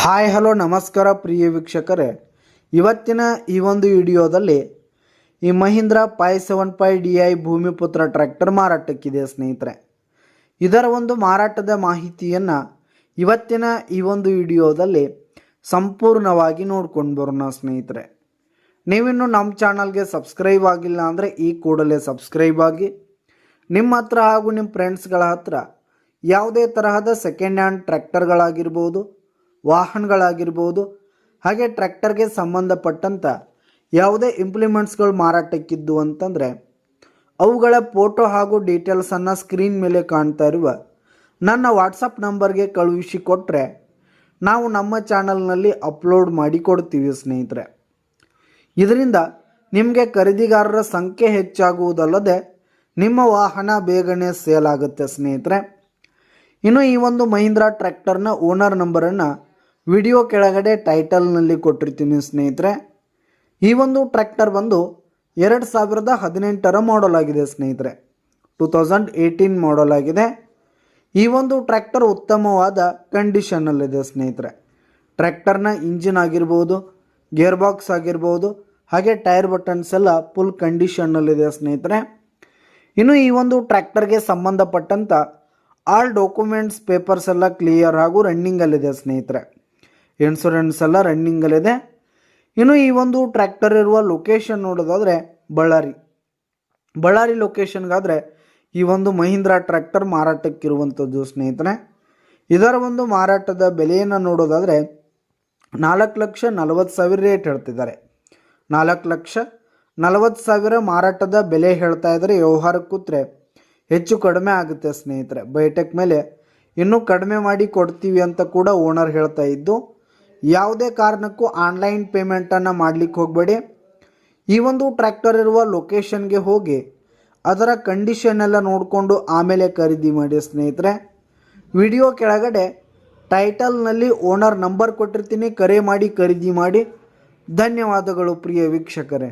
Hi hello ನಮಸ್ಕಾರ ಪ್ರಿಯ ವೀಕ್ಷಕರೇ, ಇವತ್ತಿನ ಈ ಒಂದು ವಿಡಿಯೋದಲ್ಲಿ ಈ ಮಹೀಂದ್ರ 575 ಭೂಮಿಪುತ್ರ ಟ್ರ್ಯಾಕ್ಟರ್ ಮಾರಾಟಕ್ಕಿದೆ ಸ್ನೇಹಿತರೆ. ಇದರ ಒಂದು ಮಾರಾಟದ ಮಾಹಿತಿಯನ್ನು ಇವತ್ತಿನ ಈ ಒಂದು ವಿಡಿಯೋದಲ್ಲಿ ಸಂಪೂರ್ಣವಾಗಿ ನೋಡ್ಕೊಂಡು ಬರೋಣ ಸ್ನೇಹಿತರೆ. ನೀವಿನ್ನು ನಮ್ಮ ಚಾನಲ್ಗೆ ಸಬ್ಸ್ಕ್ರೈಬ್ ಆಗಿಲ್ಲ ಅಂದರೆ ಈ ಕೂಡಲೇ ಸಬ್ಸ್ಕ್ರೈಬ್ ಆಗಿ, ನಿಮ್ಮ ಹತ್ರ ಹಾಗೂ ನಿಮ್ಮ ಫ್ರೆಂಡ್ಸ್ಗಳ ಹತ್ರ ಯಾವುದೇ ತರಹದ ಸೆಕೆಂಡ್ ಹ್ಯಾಂಡ್ ಟ್ರ್ಯಾಕ್ಟರ್ಗಳಾಗಿರ್ಬೋದು, ವಾಹನಗಳಾಗಿರ್ಬೋದು, ಹಾಗೆ ಟ್ರ್ಯಾಕ್ಟರ್ಗೆ ಸಂಬಂಧಪಟ್ಟಂಥ ಯಾವುದೇ ಇಂಪ್ಲಿಮೆಂಟ್ಸ್ಗಳು ಮಾರಾಟಕ್ಕಿದ್ದು ಅಂತಂದರೆ ಅವುಗಳ ಫೋಟೋ ಹಾಗೂ ಡೀಟೇಲ್ಸನ್ನು ಸ್ಕ್ರೀನ್ ಮೇಲೆ ಕಾಣ್ತಾ ಇರುವ ನನ್ನ ವಾಟ್ಸಪ್ ನಂಬರ್ಗೆ ಕಳುಹಿಸಿ ಕೊಟ್ಟರೆ ನಾವು ನಮ್ಮ ಚಾನಲ್ನಲ್ಲಿ ಅಪ್ಲೋಡ್ ಮಾಡಿ ಕೊಡ್ತೀವಿ ಸ್ನೇಹಿತರೆ. ಇದರಿಂದ ನಿಮಗೆ ಖರೀದಿಗಾರರ ಸಂಖ್ಯೆ ಹೆಚ್ಚಾಗುವುದಲ್ಲದೆ ನಿಮ್ಮ ವಾಹನ ಬೇಗನೆ ಸೇಲ್ ಆಗುತ್ತೆ ಸ್ನೇಹಿತರೆ. ಇನ್ನು ಈ ಒಂದು ಮಹೀಂದ್ರ ಟ್ರ್ಯಾಕ್ಟರ್ನ ಓನರ್ ನಂಬರನ್ನು ವಿಡಿಯೋ ಕೆಳಗಡೆ ಟೈಟಲ್ನಲ್ಲಿ ಕೊಟ್ಟಿರ್ತೀನಿ ಸ್ನೇಹಿತರೆ. ಈ ಒಂದು ಟ್ರ್ಯಾಕ್ಟರ್ ಬಂದು 2018 ಮಾಡಲ್ ಆಗಿದೆ ಸ್ನೇಹಿತರೆ. 2018 ಮಾಡಲ್ ಆಗಿದೆ. ಈ ಒಂದು ಟ್ರ್ಯಾಕ್ಟರ್ ಉತ್ತಮವಾದ ಕಂಡೀಷನ್ನಲ್ಲಿದೆ ಸ್ನೇಹಿತರೆ. ಟ್ರ್ಯಾಕ್ಟರ್ನ ಇಂಜಿನ್ ಆಗಿರ್ಬೋದು, ಗೇರ್ ಬಾಕ್ಸ್ ಆಗಿರ್ಬೋದು, ಹಾಗೆ ಟೈರ್ ಬಟನ್ಸ್ ಎಲ್ಲ ಫುಲ್ ಕಂಡೀಷನ್ನಲ್ಲಿದೆ ಸ್ನೇಹಿತರೆ. ಇನ್ನು ಈ ಒಂದು ಟ್ರ್ಯಾಕ್ಟರ್ಗೆ ಸಂಬಂಧಪಟ್ಟಂಥ ಆಲ್ ಡಾಕ್ಯುಮೆಂಟ್ಸ್ ಪೇಪರ್ಸ್ ಎಲ್ಲ ಕ್ಲಿಯರ್ ಹಾಗೂ ರನ್ನಿಂಗಲ್ಲಿದೆ ಸ್ನೇಹಿತರೆ. ಇನ್ಶೂರೆನ್ಸ್ ಎಲ್ಲ ರನ್ನಿಂಗಲ್ಲಿದೆ. ಇನ್ನು ಈ ಒಂದು ಟ್ರ್ಯಾಕ್ಟರ್ ಇರುವ ಲೊಕೇಶನ್ ನೋಡೋದಾದರೆ ಬಳ್ಳಾರಿ ಲೊಕೇಶನ್ಗಾದರೆ ಈ ಒಂದು ಮಹೀಂದ್ರ ಟ್ರ್ಯಾಕ್ಟರ್ ಮಾರಾಟಕ್ಕಿರುವಂಥದ್ದು ಸ್ನೇಹಿತರೆ. ಇದರ ಒಂದು ಮಾರಾಟದ ಬೆಲೆಯನ್ನು ನೋಡೋದಾದರೆ 4,40,000 ರೇಟ್ ಹೇಳ್ತಿದ್ದಾರೆ. 4,40,000 ಮಾರಾಟದ ಬೆಲೆ ಹೇಳ್ತಾ ಇದ್ದಾರೆ. ವ್ಯವಹಾರಕ್ಕೆ ಕೂತ್ರೆ ಹೆಚ್ಚು ಕಡಿಮೆ ಆಗುತ್ತೆ ಸ್ನೇಹಿತರೆ. ಬೈಟೆಕ್ ಮೇಲೆ ಇನ್ನೂ ಕಡಿಮೆ ಮಾಡಿ ಕೊಡ್ತೀವಿ ಅಂತ ಕೂಡ ಓನರ್ ಹೇಳ್ತಾ ಇದ್ದು, ಯಾವುದೇ ಕಾರಣಕ್ಕೂ ಆನ್ಲೈನ್ ಪೇಮೆಂಟನ್ನು ಮಾಡಲಿಕ್ಕೆ ಹೋಗಬೇಡಿ. ಈ ಒಂದು ಟ್ರ್ಯಾಕ್ಟರ್ ಇರುವ ಲೊಕೇಶನ್ಗೆ ಹೋಗಿ ಅದರ ಕಂಡೀಷನ್ ಎಲ್ಲ ನೋಡಿಕೊಂಡು ಆಮೇಲೆ ಖರೀದಿ ಮಾಡಿ ಸ್ನೇಹಿತರೆ. ವಿಡಿಯೋ ಕೆಳಗಡೆ ಟೈಟಲ್ನಲ್ಲಿ ಓನರ್ ನಂಬರ್ ಕೊಟ್ಟಿರ್ತೀನಿ, ಕರೆ ಮಾಡಿ ಖರೀದಿ ಮಾಡಿ. ಧನ್ಯವಾದಗಳು ಪ್ರಿಯ ವೀಕ್ಷಕರೇ.